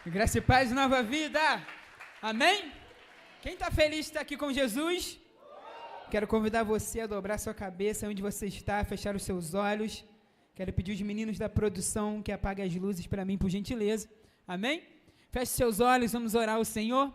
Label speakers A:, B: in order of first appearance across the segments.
A: Graça e paz, nova vida. Amém? Quem está feliz de estar aqui com Jesus? Quero convidar você a dobrar sua cabeça onde você está, fechar os seus olhos. Quero pedir os meninos da produção que apaguem as luzes para mim, por gentileza. Amém? Feche seus olhos, vamos orar ao Senhor.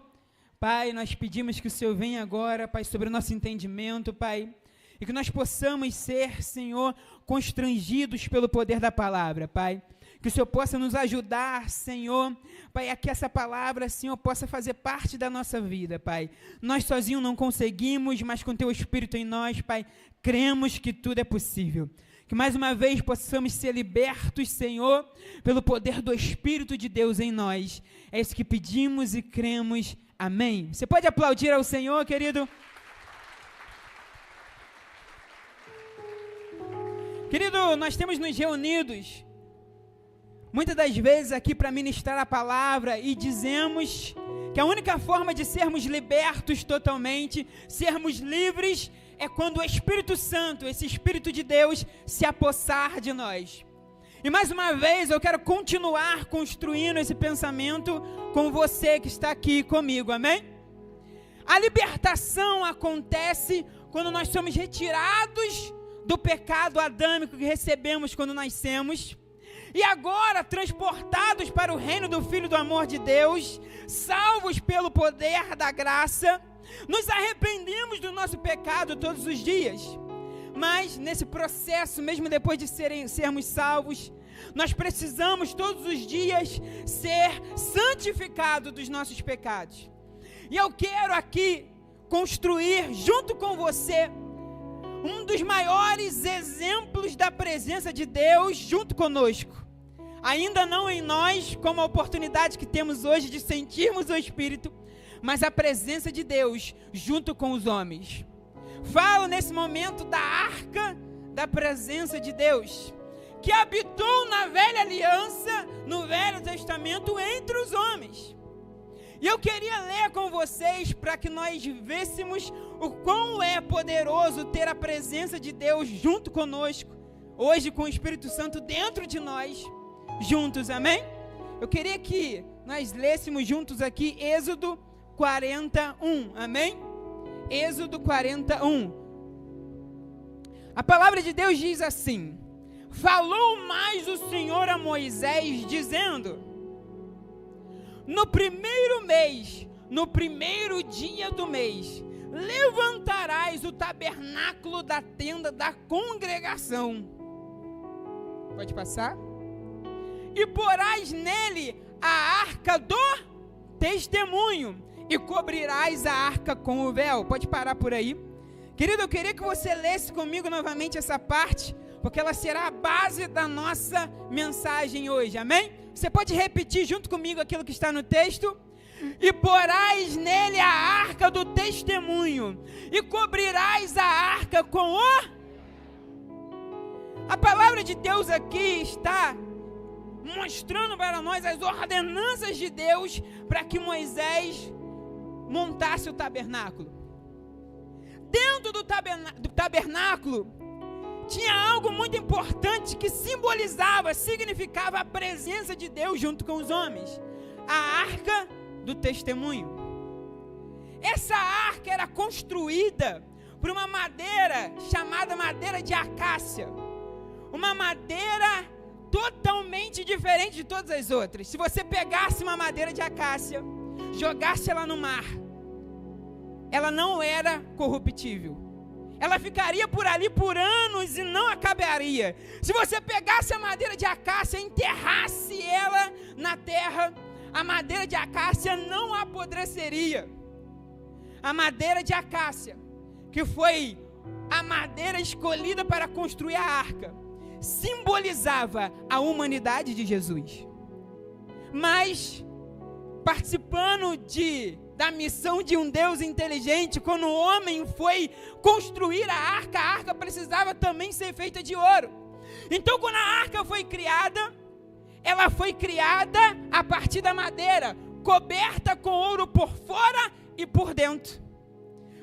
A: Pai, nós pedimos que o Senhor venha agora, Pai, sobre o nosso entendimento, Pai, e que nós possamos ser, Senhor, constrangidos pelo poder da palavra, Pai. Que o Senhor possa nos ajudar, Senhor, Pai, a que essa palavra, Senhor, possa fazer parte da nossa vida, Pai. Nós sozinhos não conseguimos, mas com Teu Espírito em nós, Pai, cremos que tudo é possível. Que mais uma vez possamos ser libertos, Senhor, pelo poder do Espírito de Deus em nós. É isso que pedimos e cremos. Amém. Você pode aplaudir ao Senhor, querido? Querido, nós temos nos reunidos muitas das vezes aqui para ministrar a palavra e dizemos que a única forma de sermos libertos totalmente, sermos livres, é quando o Espírito Santo, esse Espírito de Deus, se apossar de nós. E mais uma vez eu quero continuar construindo esse pensamento com você que está aqui comigo, amém? A libertação acontece quando nós somos retirados do pecado adâmico que recebemos quando nascemos, e agora transportados para o reino do Filho do amor de Deus, salvos pelo poder da graça, nos arrependemos do nosso pecado todos os dias, mas nesse processo, mesmo depois de sermos salvos, nós precisamos todos os dias ser santificados dos nossos pecados. E eu quero aqui construir junto com você um dos maiores exemplos da presença de Deus junto conosco. Ainda não em nós, como a oportunidade que temos hoje de sentirmos o Espírito, mas a presença de Deus junto com os homens. Falo nesse momento da arca da presença de Deus, que habitou na velha aliança, no Velho Testamento, entre os homens. E eu queria ler com vocês para que nós vêssemos o quão é poderoso ter a presença de Deus junto conosco, hoje com o Espírito Santo dentro de nós, juntos, amém? Eu queria que nós lêssemos juntos aqui Êxodo 41, amém? Êxodo 41. A palavra de Deus diz assim: falou mais o Senhor a Moisés, dizendo: no primeiro mês, no primeiro dia do mês, levantarás o tabernáculo da tenda da congregação. Pode passar? E porás nele a arca do testemunho, e cobrirás a arca com o véu. Pode parar por aí. Querido, eu queria que você lesse comigo novamente essa parte, porque ela será a base da nossa mensagem hoje, amém? Você pode repetir junto comigo aquilo que está no texto? E porás nele a arca do testemunho, e cobrirás a arca com o... A palavra de Deus aqui está mostrando para nós as ordenanças de Deus para que Moisés montasse o tabernáculo. Dentro do tabernáculo tinha algo muito importante que simbolizava, significava a presença de Deus junto com os homens: a arca do testemunho. Essa arca era construída por uma madeira chamada madeira de acácia, uma madeira totalmente diferente de todas as outras. Se você pegasse uma madeira de acácia, jogasse ela no mar, ela não era corruptível. Ela ficaria por ali por anos e não acabaria. Se você pegasse a madeira de acácia e enterrasse ela na terra, a madeira de acácia não apodreceria. A madeira de acácia, que foi a madeira escolhida para construir a arca, simbolizava a humanidade de Jesus. Mas, participando da missão de um Deus inteligente, quando o homem foi construir a arca precisava também ser feita de ouro. Então, quando a arca foi criada, ela foi criada a partir da madeira, coberta com ouro por fora e por dentro,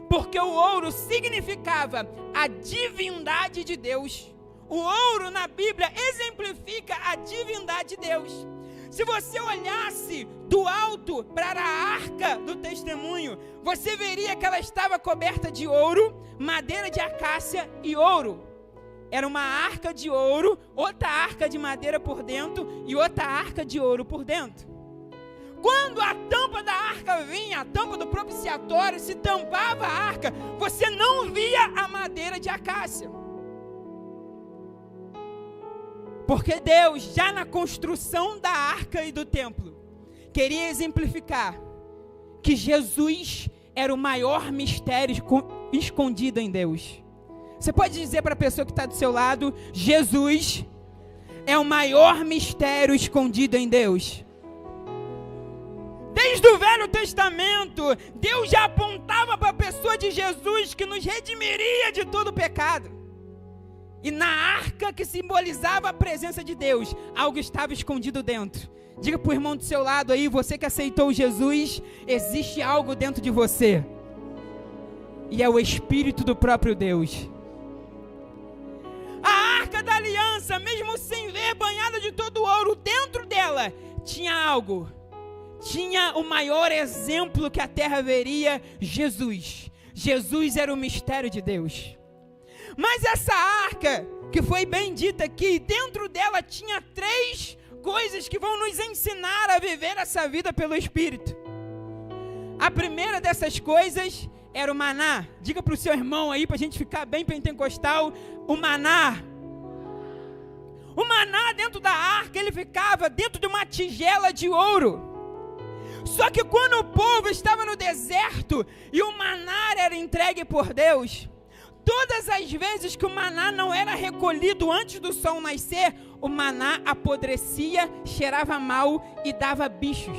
A: porque o ouro significava a divindade de Deus. O ouro na Bíblia exemplifica a divindade de Deus. Se você olhasse do alto para a arca do testemunho, você veria que ela estava coberta de ouro, madeira de acácia e ouro. Era uma arca de ouro, outra arca de madeira por dentro e outra arca de ouro por dentro. Quando a tampa da arca vinha, a tampa do propiciatório, se tampava a arca, você não via a madeira de acácia. Porque Deus, já na construção da arca e do templo, queria exemplificar que Jesus era o maior mistério escondido em Deus. Você pode dizer para a pessoa que está do seu lado: Jesus é o maior mistério escondido em Deus. Desde o Velho Testamento, Deus já apontava para a pessoa de Jesus que nos redimiria de todo o pecado. E na arca que simbolizava a presença de Deus, algo estava escondido dentro. Diga para o irmão do seu lado aí: você que aceitou Jesus, existe algo dentro de você. E é o Espírito do próprio Deus. A arca da aliança, mesmo sem ver, banhada de todo ouro, dentro dela tinha algo. Tinha o maior exemplo que a terra veria: Jesus. Jesus era o mistério de Deus. Mas essa arca, que foi bem dita aqui, dentro dela tinha 3 coisas que vão nos ensinar a viver essa vida pelo Espírito. A primeira dessas coisas era o maná. Diga para o seu irmão aí, para a gente ficar bem pentecostal: o maná. O maná dentro da arca, ele ficava dentro de uma tigela de ouro. Só que quando o povo estava no deserto e o maná era entregue por Deus, todas as vezes que o maná não era recolhido antes do sol nascer, o maná apodrecia, cheirava mal e dava bichos.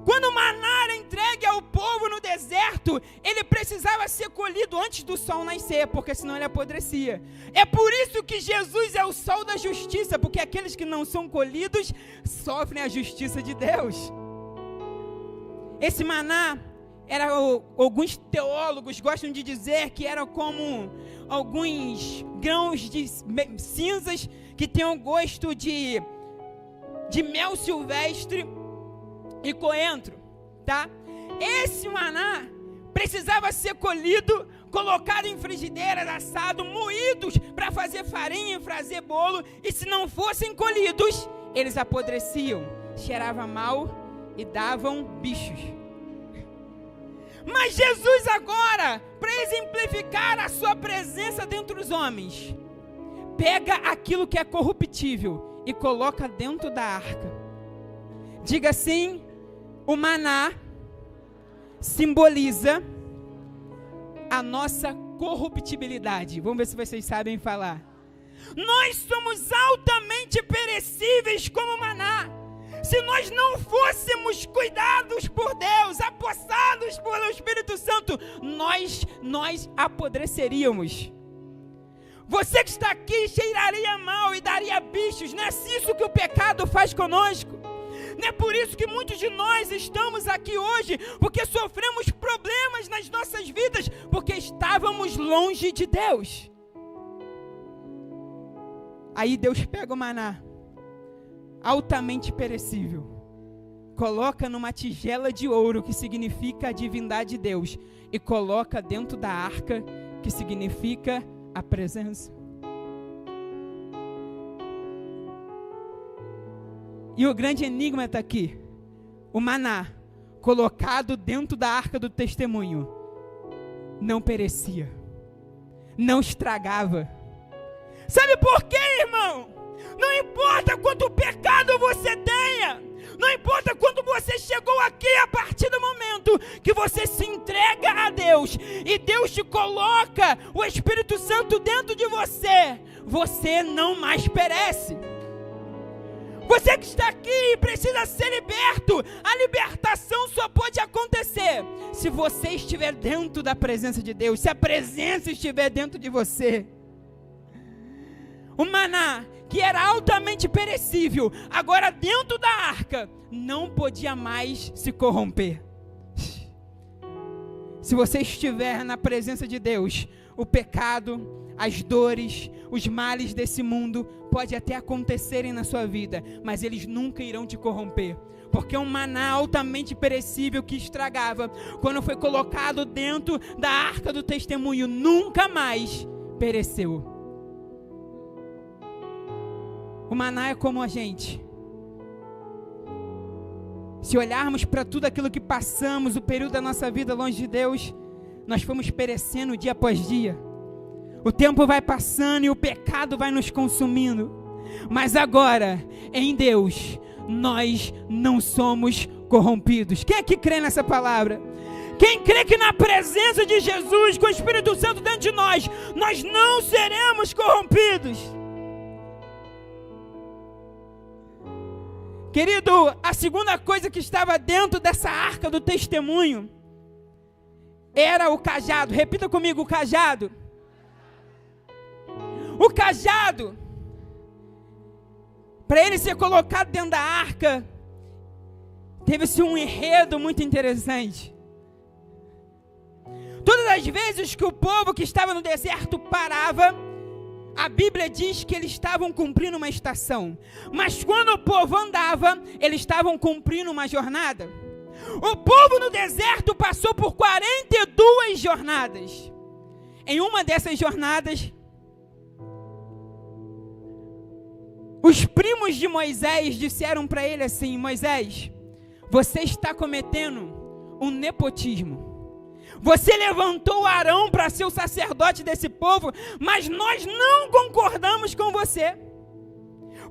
A: Quando o maná era entregue ao povo no deserto, ele precisava ser colhido antes do sol nascer, porque senão ele apodrecia. É por isso que Jesus é o sol da justiça, porque aqueles que não são colhidos sofrem a justiça de Deus. Esse maná, alguns teólogos gostam de dizer que era como alguns grãos de cinzas que tinham gosto de mel silvestre e coentro, tá? Esse maná precisava ser colhido, colocado em frigideiras, assado, moídos para fazer farinha e fazer bolo, e se não fossem colhidos, eles apodreciam, cheiravam mal e davam bichos. Mas Jesus agora, para exemplificar a sua presença dentro dos homens, pega aquilo que é corruptível e coloca dentro da arca. Diga assim: o maná simboliza a nossa corruptibilidade. Vamos ver se vocês sabem falar. Nós somos altamente perecíveis como maná. Se nós não fôssemos cuidados por Deus, apossados pelo Espírito Santo, nós apodreceríamos. Você que está aqui cheiraria mal e daria bichos. Não é isso que o pecado faz conosco. Não é por isso que muitos de nós estamos aqui hoje, porque sofremos problemas nas nossas vidas, porque estávamos longe de Deus. Aí Deus pega o maná, altamente perecível, coloca numa tigela de ouro, que significa a divindade de Deus, e coloca dentro da arca, que significa a presença. E o grande enigma está aqui: o maná, colocado dentro da arca do testemunho, não perecia, não estragava. Sabe por quê, irmão? Não importa quanto pecado você tenha, não importa quando você chegou aqui, a partir do momento que você se entrega a Deus, e Deus te coloca o Espírito Santo dentro de você, você não mais perece. Você que está aqui precisa ser liberto. A libertação só pode acontecer se você estiver dentro da presença de Deus, se a presença estiver dentro de você. O maná, que era altamente perecível, agora dentro da arca, não podia mais se corromper. Se você estiver na presença de Deus, o pecado, as dores, os males desse mundo pode até acontecerem na sua vida, mas eles nunca irão te corromper. Porque um maná altamente perecível que estragava, quando foi colocado dentro da arca do testemunho, nunca mais pereceu. O maná é como a gente. Se olharmos para tudo aquilo que passamos, o período da nossa vida longe de Deus, nós fomos perecendo dia após dia. O tempo vai passando e o pecado vai nos consumindo. Mas agora, em Deus, nós não somos corrompidos. Quem é que crê nessa palavra? Quem crê que na presença de Jesus, com o Espírito Santo dentro de nós, nós não seremos corrompidos? Querido, a segunda coisa que estava dentro dessa arca do testemunho era o cajado. Repita comigo, o cajado. O cajado, para ele ser colocado dentro da arca, teve-se um enredo muito interessante. Todas as vezes que o povo que estava no deserto parava, a Bíblia diz que eles estavam cumprindo uma estação. Mas quando o povo andava, eles estavam cumprindo uma jornada. O povo no deserto passou por 42 jornadas. Em uma dessas jornadas, os primos de Moisés disseram para ele assim: Moisés, você está cometendo um nepotismo. Você levantou Arão para ser o sacerdote desse povo, mas nós não concordamos com você.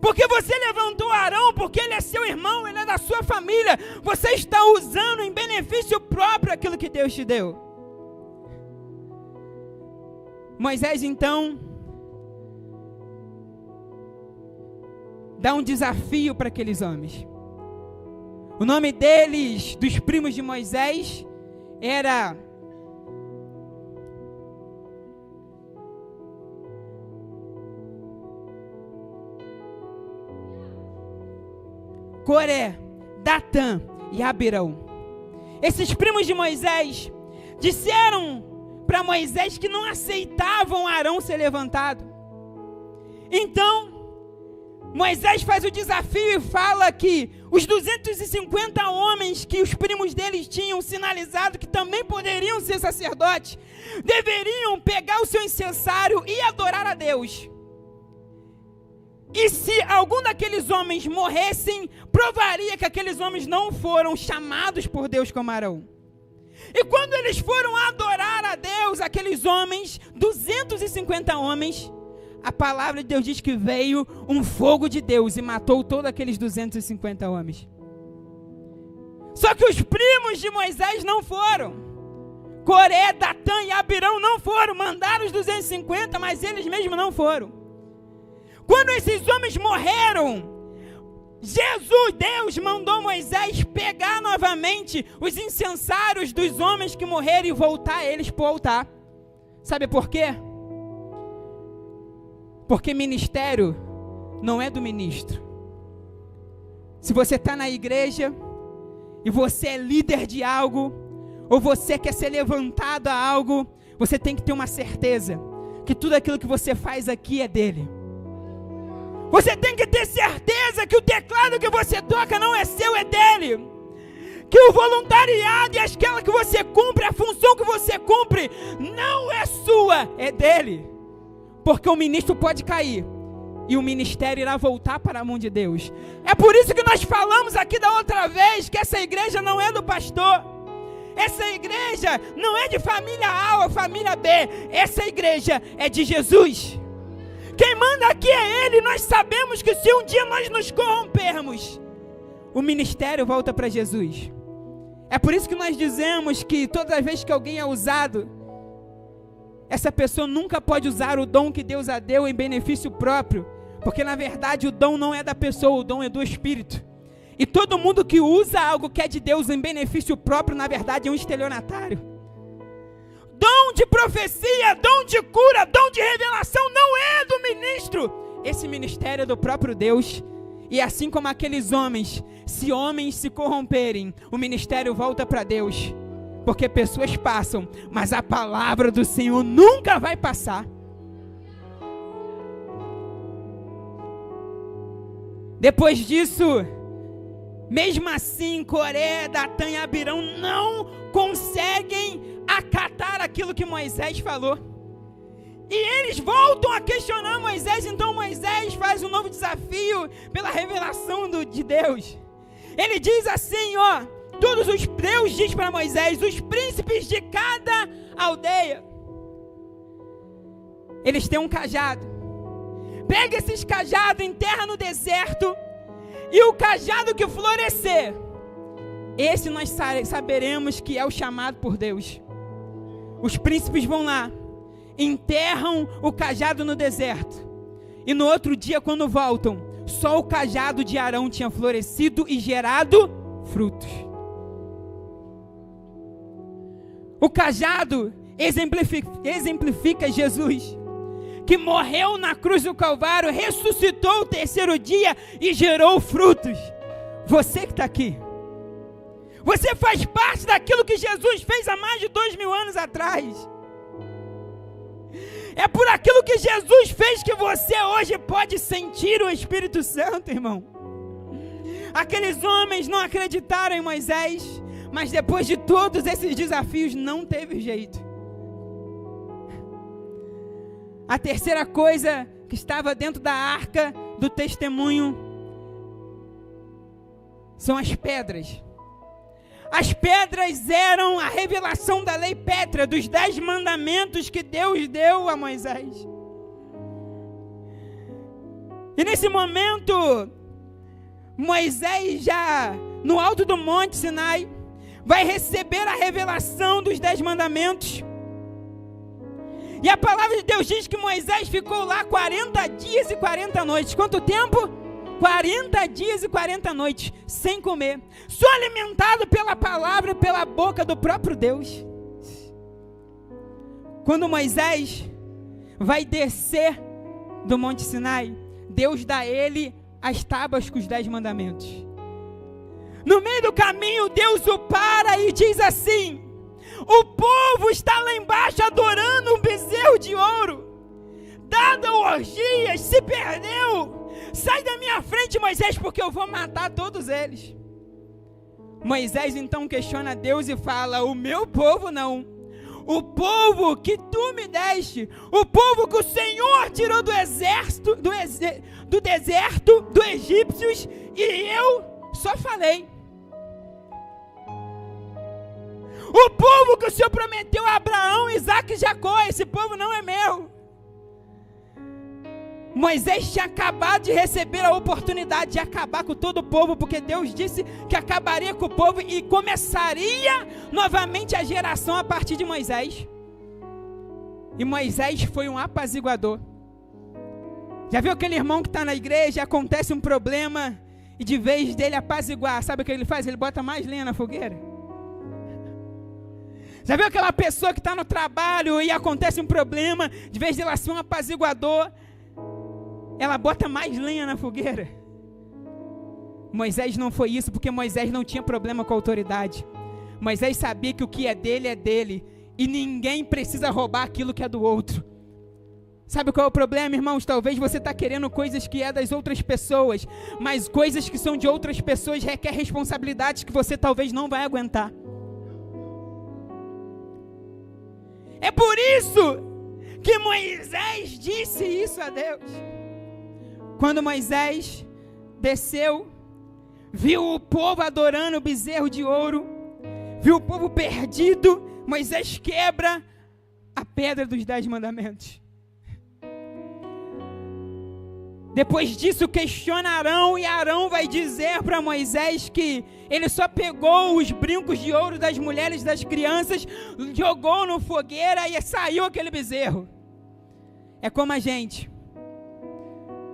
A: Porque você levantou Arão porque ele é seu irmão, ele é da sua família. Você está usando em benefício próprio aquilo que Deus te deu. Moisés então dá um desafio para aqueles homens. O nome deles, dos primos de Moisés, era Coré, Datã e Abirão. Esses primos de Moisés disseram para Moisés que não aceitavam Arão ser levantado. Então Moisés faz o desafio e fala que os 250 homens que os primos deles tinham sinalizado que também poderiam ser sacerdotes, deveriam pegar o seu incensário e adorar a Deus. E se algum daqueles homens morressem, provaria que aqueles homens não foram chamados por Deus como Arão. E quando eles foram adorar a Deus, aqueles homens, 250 homens, a palavra de Deus diz que veio um fogo de Deus e matou todos aqueles 250 homens. Só que os primos de Moisés não foram. Coré, Datã e Abirão não foram. Mandaram os 250, mas eles mesmos não foram. Quando esses homens morreram, Deus mandou Moisés pegar novamente os incensários dos homens que morreram e voltar eles para o altar. Sabe por quê? Porque ministério não é do ministro. Se você está na igreja e você é líder de algo, ou você quer ser levantado a algo, você tem que ter uma certeza que tudo aquilo que você faz aqui é dele. Você tem que ter certeza que o teclado que você toca não é seu, é dele. Que o voluntariado e aquela que você cumpre, a função que você cumpre, não é sua, é dele. Porque o ministro pode cair e o ministério irá voltar para a mão de Deus. É por isso que nós falamos aqui da outra vez que essa igreja não é do pastor. Essa igreja não é de família A ou família B. Essa igreja é de Jesus. Quem manda aqui é Ele. Nós sabemos que se um dia nós nos corrompermos, o ministério volta para Jesus. É por isso que nós dizemos que toda vez que alguém é usado, essa pessoa nunca pode usar o dom que Deus a deu em benefício próprio, porque na verdade o dom não é da pessoa, o dom é do Espírito. E todo mundo que usa algo que é de Deus em benefício próprio, na verdade é um estelionatário. Dom de profecia, dom de cura, dom de revelação não é do ministro. Esse ministério é do próprio Deus. E assim como aqueles homens se corromperem, o ministério volta para Deus. Porque pessoas passam, mas a palavra do Senhor nunca vai passar. Depois disso, mesmo assim, Coré, Datã e Abirão não conseguem acatar aquilo que Moisés falou. E eles voltam a questionar Moisés. Então Moisés faz um novo desafio pela revelação de Deus. Ele diz assim, Deus diz para Moisés, os príncipes de cada aldeia, eles têm um cajado. Pega esses cajados, enterra no deserto, e o cajado que florescer, esse nós saberemos que é o chamado por Deus. Os príncipes vão lá, enterram o cajado no deserto, e no outro dia, quando voltam, só o cajado de Arão tinha florescido e gerado frutos. O cajado exemplifica Jesus, que morreu na cruz do Calvário, ressuscitou o terceiro dia e gerou frutos. Você que está aqui, você faz parte daquilo que Jesus fez há mais de 2000 anos atrás. É por aquilo que Jesus fez que você hoje pode sentir o Espírito Santo, irmão. Aqueles homens não acreditaram em Moisés, mas depois de todos esses desafios não teve jeito. A terceira coisa que estava dentro da arca do testemunho são as pedras. As pedras eram a revelação da lei pétrea, dos 10 mandamentos que Deus deu a Moisés. E nesse momento, Moisés já no alto do Monte Sinai vai receber a revelação dos 10 mandamentos. E a palavra de Deus diz que Moisés ficou lá 40 dias e 40 noites. Quanto tempo? 40 dias e 40 noites, sem comer, só alimentado pela palavra e pela boca do próprio Deus. Quando Moisés vai descer do Monte Sinai, Deus dá a ele as tábuas com os 10 mandamentos. No meio do caminho, Deus o para e diz assim: o povo está lá embaixo adorando um bezerro de ouro, dado orgias, se perdeu. Sai da minha frente, Moisés, porque eu vou matar todos eles. Moisés então questiona Deus e fala: o meu povo não, o povo que tu me deste, o povo que o Senhor tirou do deserto, dos egípcios, e eu só falei. O povo que o Senhor prometeu a Abraão, Isaac e Jacó, esse povo não é meu. Moisés tinha acabado de receber a oportunidade de acabar com todo o povo, porque Deus disse que acabaria com o povo e começaria novamente a geração a partir de Moisés. E Moisés foi um apaziguador. Já viu aquele irmão que está na igreja, acontece um problema, e de vez dele apaziguar, sabe o que ele faz? Ele bota mais lenha na fogueira. Já viu aquela pessoa que está no trabalho e acontece um problema, de vez dela ser um apaziguador, ela bota mais lenha na fogueira? Moisés não foi isso, porque Moisés não tinha problema com a autoridade. Moisés sabia que o que é dele, e ninguém precisa roubar aquilo que é do outro. Sabe qual é o problema, irmãos? Talvez você está querendo coisas que é das outras pessoas, mas coisas que são de outras pessoas requer responsabilidades que você talvez não vai aguentar. É por isso que Moisés disse isso a Deus. Quando Moisés desceu, viu o povo adorando o bezerro de ouro, viu o povo perdido, Moisés quebra a pedra dos 10 mandamentos. Depois disso questiona Arão, e Arão vai dizer para Moisés que ele só pegou os brincos de ouro das mulheres e das crianças, jogou no fogueira e saiu aquele bezerro. É como a gente,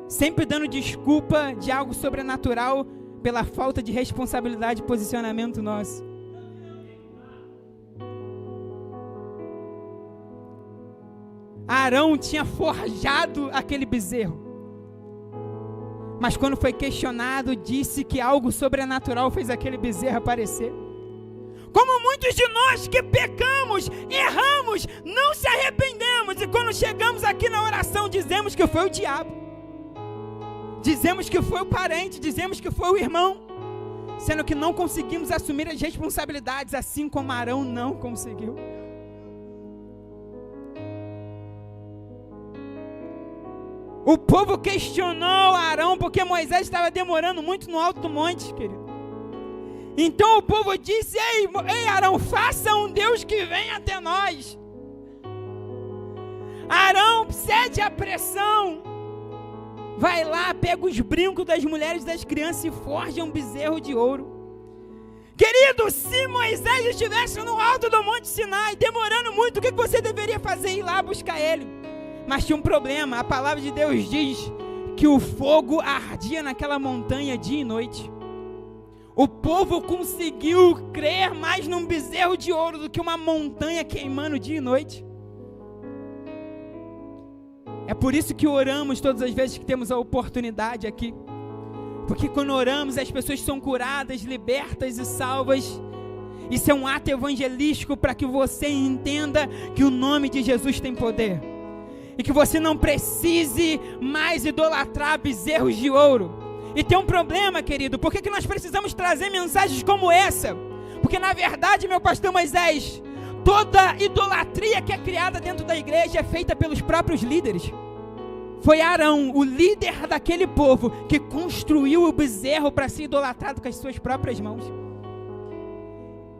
A: sempre dando desculpa de algo sobrenatural pela falta de responsabilidade e posicionamento nosso. Arão tinha forjado aquele bezerro, mas quando foi questionado, disse que algo sobrenatural fez aquele bezerro aparecer. Como muitos de nós que pecamos, erramos, não se arrependemos, e quando chegamos aqui na oração, dizemos que foi o diabo Dizemos que foi o parente, dizemos que foi o irmão, sendo que não conseguimos assumir as responsabilidades, assim como Arão não conseguiu. O povo questionou Arão porque Moisés estava demorando muito no alto do monte, querido. Então o povo disse: ei Arão, faça um Deus que venha até nós. Arão cede à pressão, vai lá, pega os brincos das mulheres e das crianças e forja um bezerro de ouro. Querido, se Moisés estivesse no alto do Monte Sinai, demorando muito, o que você deveria fazer? Ir lá buscar ele. Mas tinha um problema, a palavra de Deus diz que o fogo ardia naquela montanha dia e noite. O povo conseguiu crer mais num bezerro de ouro do que uma montanha queimando dia e noite. É por isso que oramos todas as vezes que temos a oportunidade aqui. Porque quando oramos, as pessoas são curadas, libertas e salvas. Isso é um ato evangelístico para que você entenda que o nome de Jesus tem poder. E que você não precise mais idolatrar bezerros de ouro. E tem um problema, querido. Por que nós precisamos trazer mensagens como essa? Porque na verdade, meu pastor Moisés, toda idolatria que é criada dentro da igreja é feita pelos próprios líderes. Foi Arão, o líder daquele povo, que construiu o bezerro para ser idolatrado com as suas próprias mãos.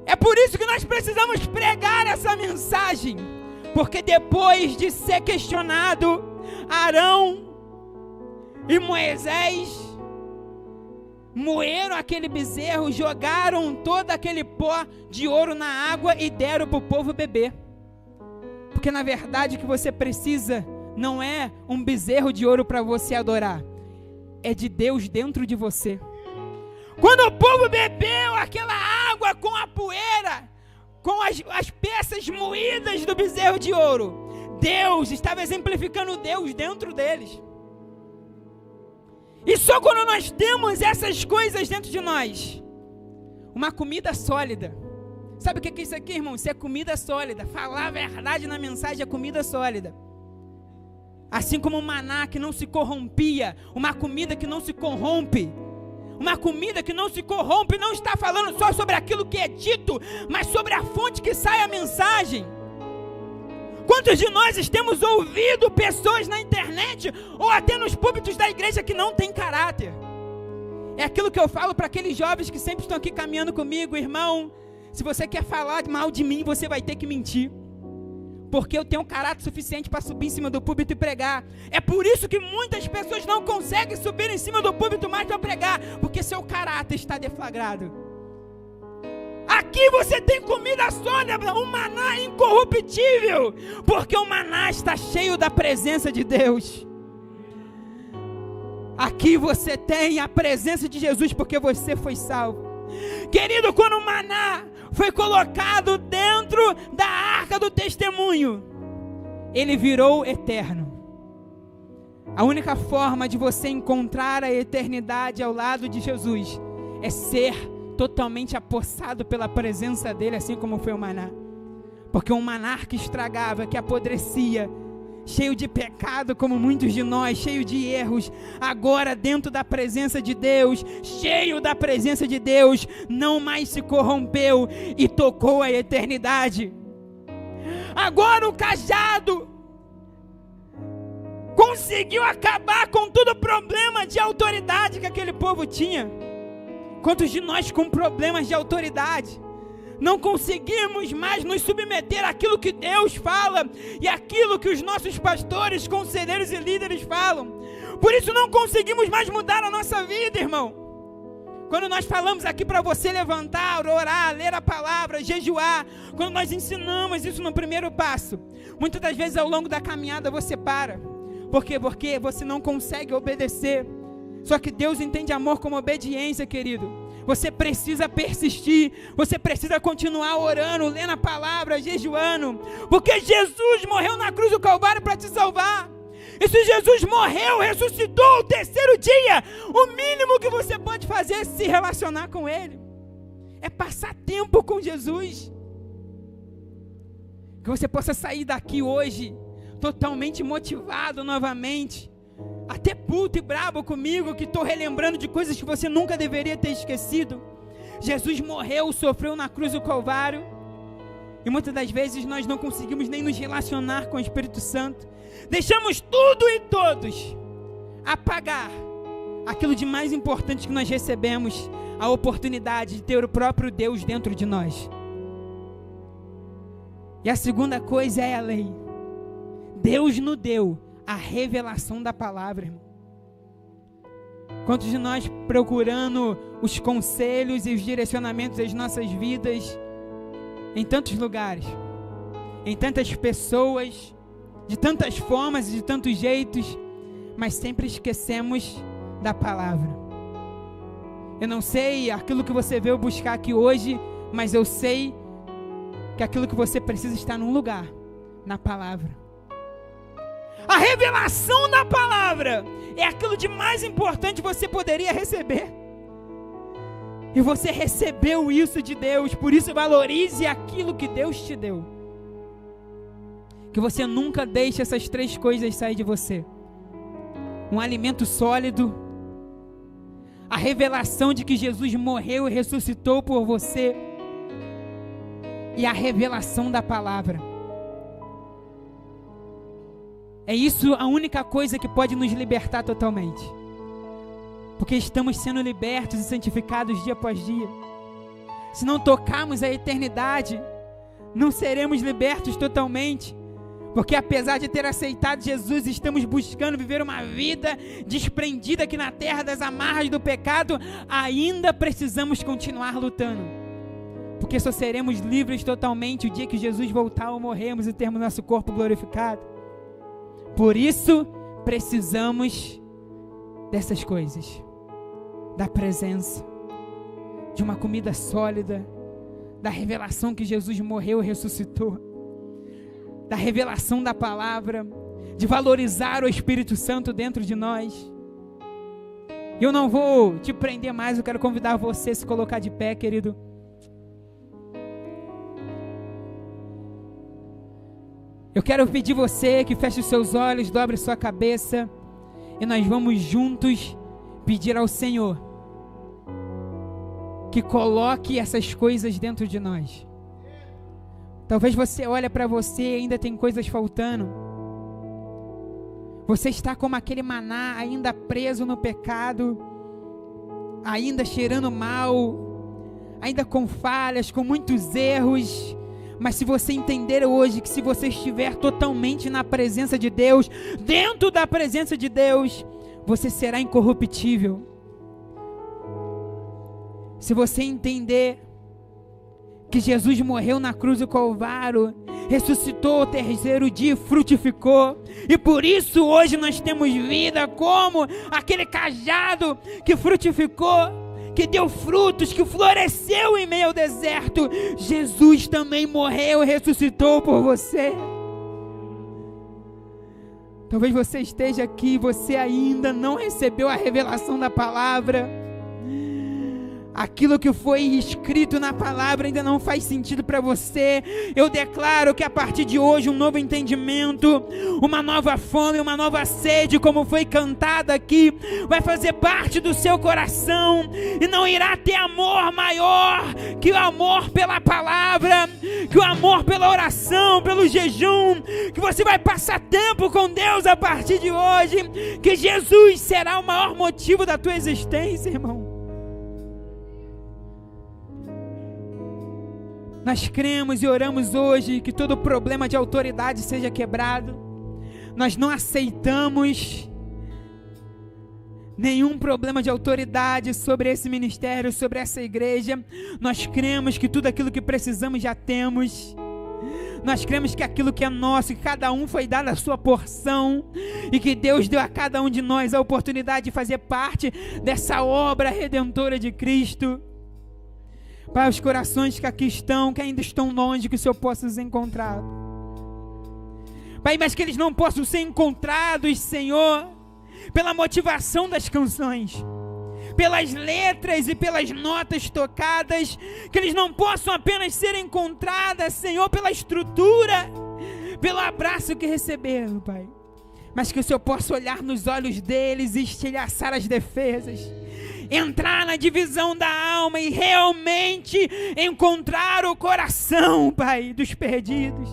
A: É por isso que nós precisamos pregar essa mensagem. Porque depois de ser questionado, Arão e Moisés moeram aquele bezerro, jogaram todo aquele pó de ouro na água e deram para o povo beber. Porque na verdade o que você precisa não é um bezerro de ouro para você adorar, é de Deus dentro de você. Quando o povo bebeu aquela água com a poeira, com as peças moídas do bezerro de ouro, Deus estava exemplificando Deus dentro deles. E só quando nós temos essas coisas dentro de nós, uma comida sólida. Sabe o que é isso aqui, irmão? Isso é comida sólida. Falar a verdade na mensagem é comida sólida. Assim como o maná que não se corrompia, uma comida que não se corrompe. Uma comida que não se corrompe não está falando só sobre aquilo que é dito, mas sobre a fonte que sai a mensagem. Quantos de nós temos ouvido pessoas na internet ou até nos púlpitos da igreja que não tem caráter? É aquilo que eu falo para aqueles jovens que sempre estão aqui caminhando comigo: irmão, se você quer falar mal de mim, você vai ter que mentir. Porque eu tenho caráter suficiente para subir em cima do púlpito e pregar. É por isso que muitas pessoas não conseguem subir em cima do púlpito mais para pregar, porque seu caráter está deflagrado. Aqui você tem comida sólida, um maná incorruptível, porque o maná está cheio da presença de Deus. Aqui você tem a presença de Jesus, porque você foi salvo. Querido, quando o maná foi colocado dentro da arca do testemunho, ele virou eterno. A única forma de você encontrar a eternidade ao lado de Jesus é ser totalmente apossado pela presença dele, assim como foi o maná. Porque um maná que estragava, que apodrecia, cheio de pecado como muitos de nós, cheio de erros, agora dentro da presença de Deus, cheio da presença de Deus, não mais se corrompeu e tocou a eternidade. Agora o cajado conseguiu acabar com todo o problema de autoridade que aquele povo tinha. Quantos de nós com problemas de autoridade não conseguimos mais nos submeter àquilo que Deus fala e àquilo que os nossos pastores, conselheiros e líderes falam? Por isso não conseguimos mais mudar a nossa vida, irmão. Quando nós falamos aqui para você levantar, orar, ler a palavra, jejuar, quando nós ensinamos isso no primeiro passo, muitas das vezes ao longo da caminhada você para. Por quê? Porque você não consegue obedecer. Só que Deus entende amor como obediência, querido. Você precisa persistir, você precisa continuar orando, lendo a palavra, jejuando, porque Jesus morreu na cruz do Calvário para te salvar. E se Jesus morreu, ressuscitou ao terceiro dia, o mínimo que você pode fazer é se relacionar com Ele, é passar tempo com Jesus. Que você possa sair daqui hoje totalmente motivado novamente até puto e brabo comigo, que estou relembrando de coisas que você nunca deveria ter esquecido. Jesus morreu, sofreu na cruz do Calvário, e muitas das vezes nós não conseguimos nem nos relacionar com o Espírito Santo. Deixamos tudo e todos apagar aquilo de mais importante que nós recebemos, a oportunidade de ter o próprio Deus dentro de nós. E a segunda coisa é a lei. Deus nos deu a revelação da palavra, irmão. Quantos de nós procurando os conselhos e os direcionamentos das nossas vidas em tantos lugares, em tantas pessoas, de tantas formas e de tantos jeitos, mas sempre esquecemos da palavra. Eu não sei aquilo que você veio buscar aqui hoje, mas eu sei que aquilo que você precisa está num lugar, na palavra. A revelação da palavra é aquilo de mais importante que você poderia receber. E você recebeu isso de Deus, por isso valorize aquilo que Deus te deu. Que você nunca deixe essas três coisas sair de você. Um alimento sólido, a revelação de que Jesus morreu e ressuscitou por você, e a revelação da palavra. É isso a única coisa que pode nos libertar totalmente, porque estamos sendo libertos e santificados dia após dia. Se não tocarmos a eternidade, não seremos libertos totalmente, porque apesar de ter aceitado Jesus, estamos buscando viver uma vida desprendida aqui na terra das amarras do pecado. Ainda precisamos continuar lutando, porque só seremos livres totalmente o dia que Jesus voltar ou morrermos e termos nosso corpo glorificado. Por isso precisamos dessas coisas, da presença, de uma comida sólida, da revelação que Jesus morreu e ressuscitou, da revelação da palavra, de valorizar o Espírito Santo dentro de nós. Eu não vou te prender mais, eu quero convidar você a se colocar de pé, querido. Eu quero pedir você que feche os seus olhos, dobre sua cabeça, e nós vamos juntos pedir ao Senhor que coloque essas coisas dentro de nós. Talvez você olhe para você e ainda tem coisas faltando. Você está como aquele maná, ainda preso no pecado, ainda cheirando mal, ainda com falhas, com muitos erros. Mas se você entender hoje que se você estiver totalmente na presença de Deus, dentro da presença de Deus, você será incorruptível. Se você entender que Jesus morreu na cruz do Calvário, ressuscitou ao terceiro dia e frutificou, e por isso hoje nós temos vida como aquele cajado que frutificou, que deu frutos, que floresceu em meio ao deserto. Jesus também morreu e ressuscitou por você. Talvez você esteja aqui, você ainda não recebeu a revelação da palavra. Aquilo que foi escrito na palavra ainda não faz sentido para você. Eu declaro que a partir de hoje um novo entendimento, uma nova fome, uma nova sede, como foi cantada aqui, vai fazer parte do seu coração, e não irá ter amor maior que o amor pela palavra, que o amor pela oração, pelo jejum, que você vai passar tempo com Deus a partir de hoje, que Jesus será o maior motivo da tua existência, irmão. Nós cremos e oramos hoje que todo problema de autoridade seja quebrado. Nós não aceitamos nenhum problema de autoridade sobre esse ministério, sobre essa igreja. Nós cremos que tudo aquilo que precisamos já temos. Nós cremos que aquilo que é nosso, que cada um foi dado a sua porção, e que Deus deu a cada um de nós a oportunidade de fazer parte dessa obra redentora de Cristo. Pai, os corações que aqui estão, que ainda estão longe, que o Senhor possa os encontrar. Pai, mas que eles não possam ser encontrados, Senhor, pela motivação das canções, pelas letras e pelas notas tocadas, que eles não possam apenas ser encontradas, Senhor, pela estrutura, pelo abraço que receberam, Pai, mas que o Senhor possa olhar nos olhos deles e estilhaçar as defesas, entrar na divisão da alma e realmente encontrar o coração, Pai, dos perdidos.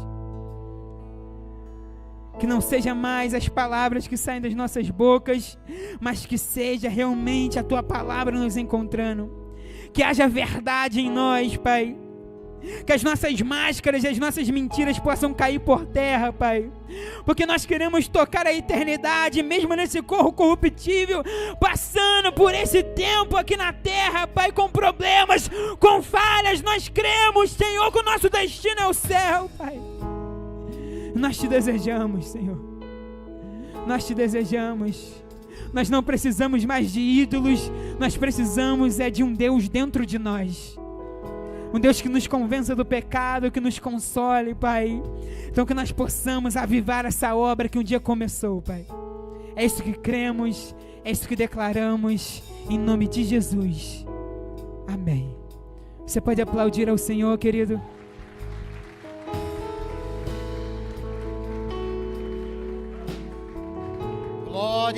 A: Que não seja mais as palavras que saem das nossas bocas, mas que seja realmente a Tua palavra nos encontrando. Que haja verdade em nós, Pai. Que as nossas máscaras e as nossas mentiras possam cair por terra, Pai. Porque nós queremos tocar a eternidade, mesmo nesse corpo corruptível, passando por esse tempo aqui na terra, Pai, com problemas, com falhas. Nós cremos, Senhor, que o nosso destino é o céu, Pai. Nós te desejamos, Senhor. Nós te desejamos. Nós não precisamos mais de ídolos. Nós precisamos de um Deus dentro de nós. Um Deus que nos convença do pecado, que nos console, Pai. Então que nós possamos avivar essa obra que um dia começou, Pai. É isso que cremos, é isso que declaramos, em nome de Jesus. Amém. Você pode aplaudir ao Senhor, querido?